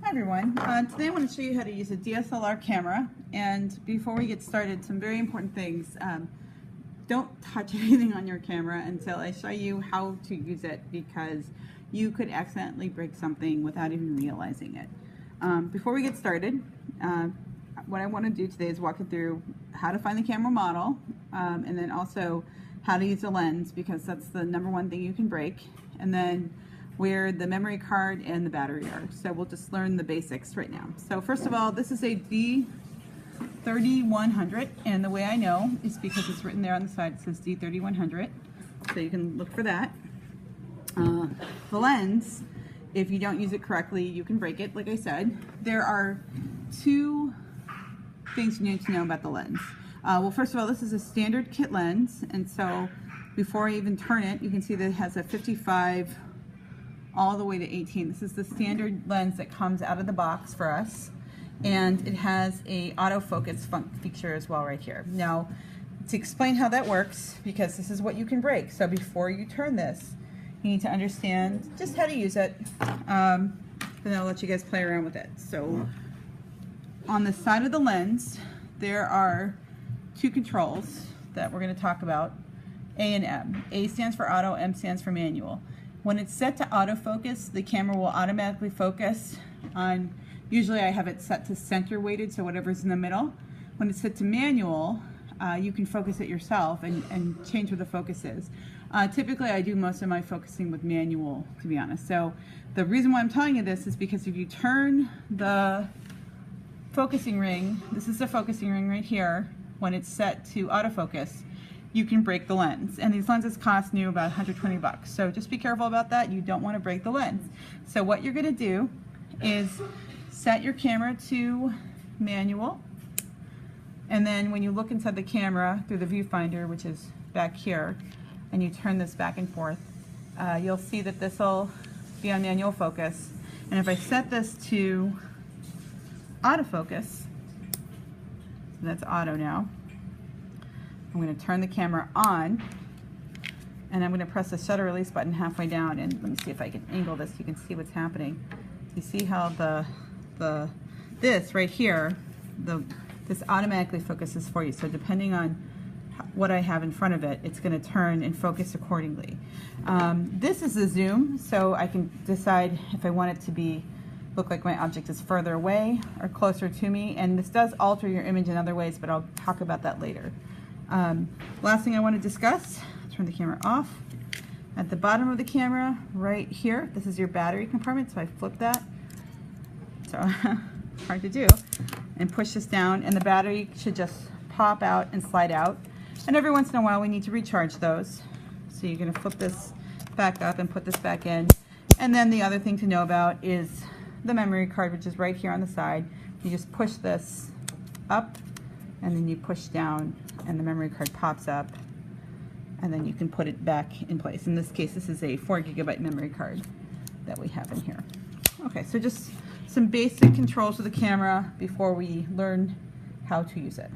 Hi everyone. Today I want to show you how to use a DSLR camera, and before we get started, some very important things. Don't touch anything on your camera until I show you how to use it, because you could accidentally break something without even realizing it. Before we get started, what I want to do today is walk you through how to find the camera model, and then also how to use the lens, because that's the #1 thing you can break, and then where the memory card and the battery are. So we'll just learn the basics right now. So first of all, this is a D3100, and the way I know is because it's written there on the side. It says D3100, so you can look for that. The lens, if you don't use it correctly, you can break it, like I said. There are two things you need to know about the lens. Well, first of all, this is a standard kit lens, and so before I even turn it, you can see that it has a 55 all the way to 18. This is the standard lens that comes out of the box for us, and it has a autofocus feature as well right here. Now, to explain how that works, because this is what you can break, so before you turn this, you need to understand just how to use it, and then I'll let you guys play around with it. So on the side of the lens, there are two controls that we're going to talk about, A and M. A stands for auto, M stands for manual. When it's set to autofocus, the camera will automatically focus on, usually I have it set to center weighted, so whatever's in the middle. When it's set to manual, you can focus it yourself and change where the focus is. Typically I do most of my focusing with manual, to be honest. So the reason why I'm telling you this is because if you turn the focusing ring, this is the focusing ring right here, when it's set to autofocus, you can break the lens, and these lenses cost new about 120 bucks. So just be careful about that. You don't want to break the lens. So what you're going to do is set your camera to manual, and then when you look inside the camera through the viewfinder, which is back here, and you turn this back and forth, you'll see that this will be on manual focus. And if I set this to autofocus, so that's auto now, I'm going to turn the camera on, and I'm going to press the shutter release button halfway down, and let me see if I can angle this so you can see what's happening. You see how this right here, this automatically focuses for you. So depending on what I have in front of it, it's going to turn and focus accordingly. This is a zoom, so I can decide if I want it to look like my object is further away or closer to me, and this does alter your image in other ways, but I'll talk about that later. Last thing I want to discuss, turn the camera off. At the bottom of the camera, right here, this is your battery compartment, so I flip that, so hard to do, and push this down, and the battery should just pop out and slide out, and every once in a while we need to recharge those. So you're going to flip this back up and put this back in, and then the other thing to know about is the memory card, which is right here on the side. You just push this up, and then you push down, and the memory card pops up, and then you can put it back in place. In this case, this is a 4 GB memory card that we have in here. Okay, so just some basic controls of the camera before we learn how to use it.